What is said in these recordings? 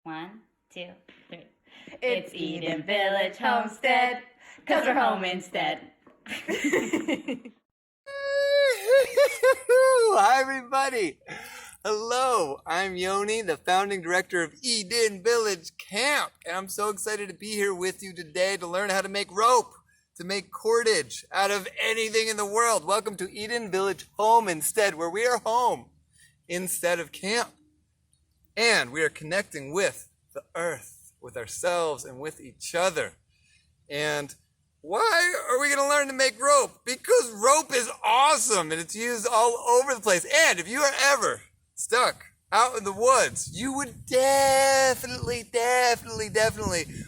1, 2, 3. It's Eden Village Homestead, 'cause we're home instead. Hi, everybody. Hello, I'm Yoni, the founding director of Eden Village Camp, and I'm so excited to be here with you today to learn how to make rope, to make cordage out of anything in the world. Welcome to Eden Village Home Instead, where we are home instead of camp. And we are connecting with the earth, with ourselves, and with each other. And why are we going to learn to make rope? Because rope is awesome and it's used all over the place. And if you are ever stuck out in the woods, you would definitely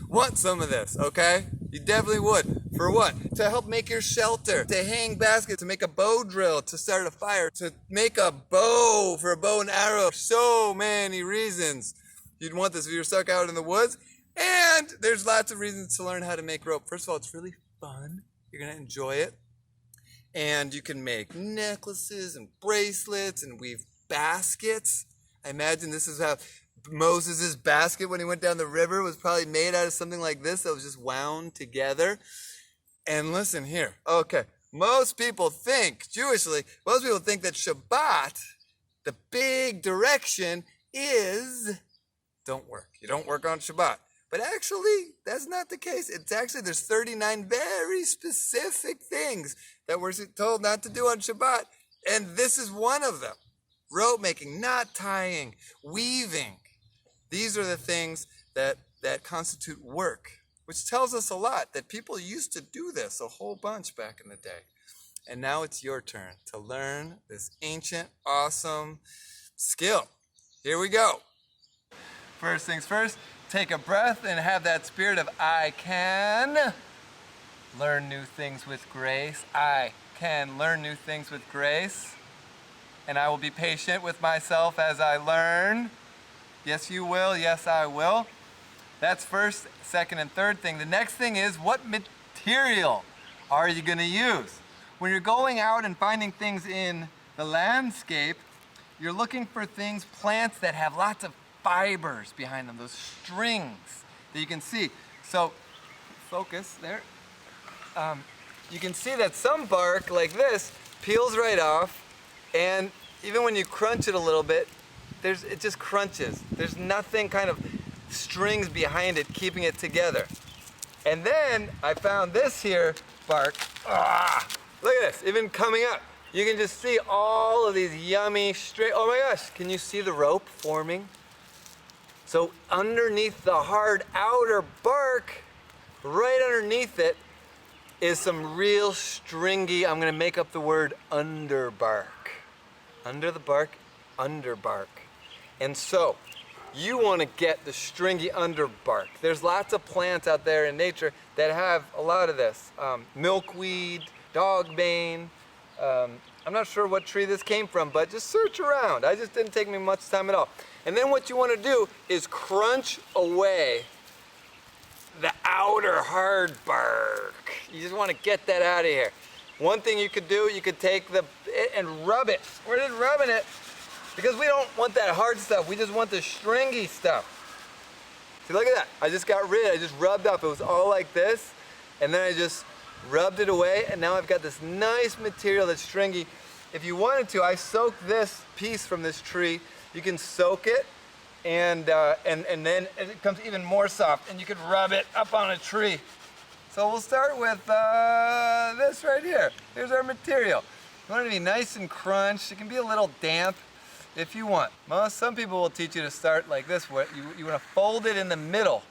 want some of this, okay? You definitely would. For what? To help make your shelter, to hang baskets, to make a bow drill, to start a fire, to make a bow for a bow and arrow. So many reasons you'd want this if you're stuck out in the woods. And there's lots of reasons to learn how to make rope. First of all, it's really fun. You're going to enjoy it. And you can make necklaces and bracelets and weave baskets. I imagine this is how Moses' basket when he went down the river was probably made out of something like this that was just wound together. And listen here. Okay. Most people think, Jewishly, most people think that Shabbat, the big direction is don't work. You don't work on Shabbat. But actually, that's not the case. It's actually, there's 39 very specific things that we're told not to do on Shabbat. And this is one of them. Rope making, knot tying, weaving. These are the things that constitute work, which tells us a lot that people used to do this a whole bunch back in the day. And now it's your turn to learn this ancient, awesome skill. Here we go. First things first, take a breath and have that spirit of I can learn new things with grace. I can learn new things with grace. And I will be patient with myself as I learn. Yes, you will. Yes, I will. That's first, second, and third thing. The next thing is, what material are you going to use? When you're going out and finding things in the landscape, you're looking for things, plants that have lots of fibers behind them, those strings that you can see. So, focus there. You can see that some bark like this peels right off, and even when you crunch it a little bit, it just crunches. There's nothing kind of strings behind it keeping it together. And then I found this here bark. Look at this, even coming up. You can just see all of these yummy straight. Oh my gosh, can you see the rope forming? So underneath the hard outer bark, right underneath it, is some real stringy, I'm gonna make up the word underbark. Under the bark, underbark. And so, you wanna get the stringy underbark. There's lots of plants out there in nature that have a lot of this. Milkweed, dogbane. I'm not sure what tree this came from, but just search around. It just didn't take me much time at all. And then what you wanna do is crunch away the outer hard bark. You just wanna get that out of here. One thing you could do, you could take it and rub it. We're just rubbing it because we don't want that hard stuff. We just want the stringy stuff. See, look at that. I just rubbed up. It was all like this, and then I just rubbed it away, and now I've got this nice material that's stringy. If you wanted to, I soaked this piece from this tree. You can soak it, and then it becomes even more soft, and you could rub it up on a tree. So we'll start with this right here. Here's our material. You want it to be nice and crunched. It can be a little damp if you want. Some people will teach you to start like this. You want to fold it in the middle.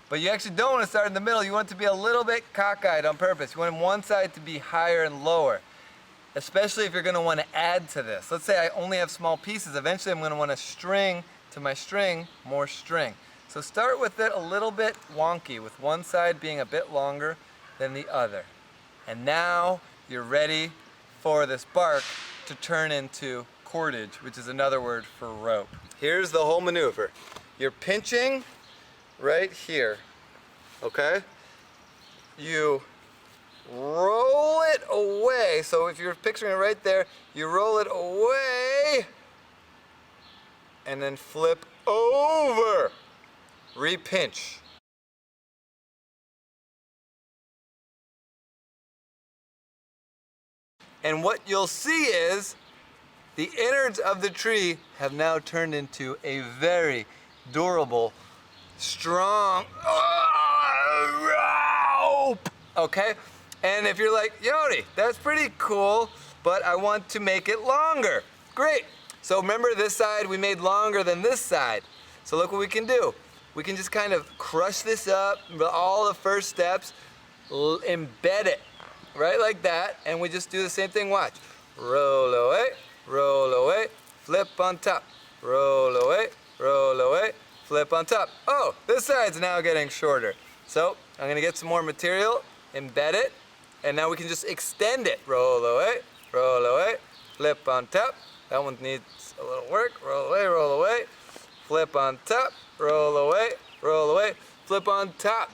But you actually don't want to start in the middle. You want it to be a little bit cockeyed on purpose. You want one side to be higher and lower, especially if you're going to want to add to this. Let's say I only have small pieces. Eventually I'm going to want to string to my string more string. So start with it a little bit wonky, with one side being a bit longer than the other. And now you're ready for this bark to turn into cordage, which is another word for rope. Here's the whole maneuver. You're pinching right here, okay? You roll it away. So if you're picturing it right there, you roll it away and then flip over. Repinch. And what you'll see is the innards of the tree have now turned into a very durable, strong rope. Okay? And if you're like, Yoni, that's pretty cool, but I want to make it longer. Great. So remember, this side we made longer than this side. So look what we can do. We can just kind of crush this up, all the first steps, embed it right like that, and we just do the same thing. Watch. Roll away, flip on top. Roll away, flip on top. Oh, this side's now getting shorter. So I'm gonna get some more material, embed it, and now we can just extend it. Roll away, flip on top. That one needs a little work. Roll away, flip on top. Roll away, flip on top.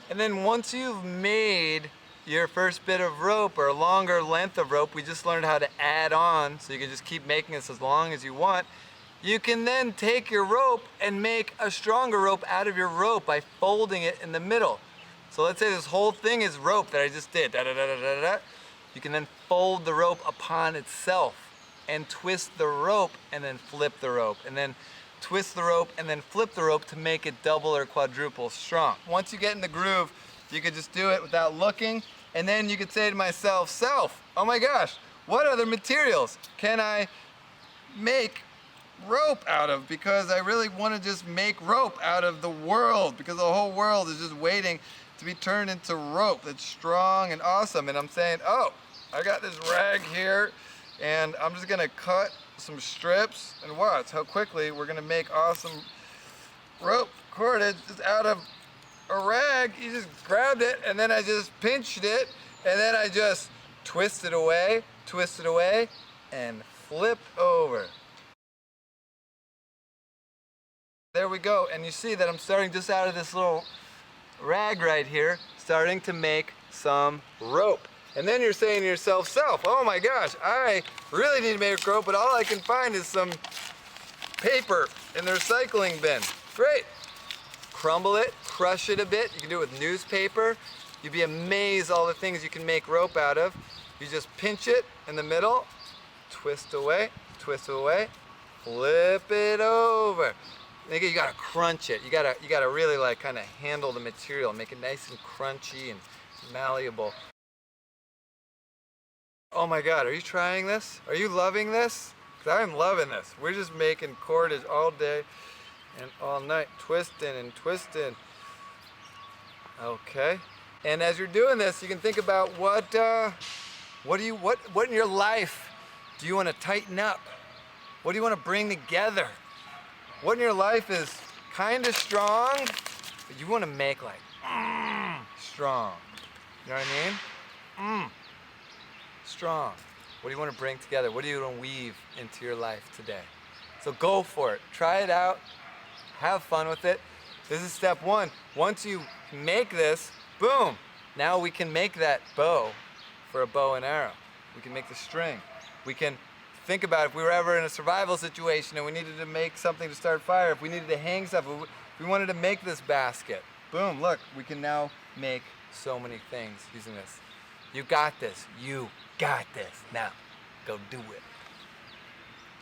And then once you've made your first bit of rope or a longer length of rope, we just learned how to add on, so you can just keep making this as long as you want. You can then take your rope and make a stronger rope out of your rope by folding it in the middle. So let's say this whole thing is rope that I just did. You can then fold the rope upon itself and twist the rope and then flip the rope, and then twist the rope and then flip the rope to make it double or quadruple strong. Once you get in the groove, you could just do it without looking, and then you could say to myself, oh my gosh, what other materials can I make rope out of? Because I really want to just make rope out of the world, because the whole world is just waiting to be turned into rope that's strong and awesome. And I'm saying, oh, I got this rag here, and I'm just gonna cut some strips, and watch how quickly we're gonna make awesome rope cordage just out of a rag. You just grabbed it, and then I just pinched it, and then I just twist it away, and flip over. There we go, and you see that I'm starting just out of this little rag right here, starting to make some rope. And then you're saying to yourself, oh my gosh, I really need to make rope, but all I can find is some paper in the recycling bin. Great. Crumble it, crush it a bit. You can do it with newspaper. You'd be amazed all the things you can make rope out of. You just pinch it in the middle, twist away, flip it over. You gotta crunch it. You gotta really like kind of handle the material, make it nice and crunchy and malleable. Oh my God, are you trying this? Are you loving this? 'Cause I'm loving this. We're just making cordage all day and all night, twisting and twisting. Okay. And as you're doing this, you can think about what in your life do you want to tighten up? What do you want to bring together? What in your life is kind of strong, but you want to make like strong? You know what I mean? Strong. What do you want to bring together? What do you want to weave into your life today? So go for it. Try it out. Have fun with it. This is step one. Once you make this, boom, now we can make that bow for a bow and arrow. We can make the string. We can think about if we were ever in a survival situation and we needed to make something to start fire, if we needed to hang stuff, if we wanted to make this basket, boom, look, we can now make so many things using this. You got this. You got this. Now, go do it.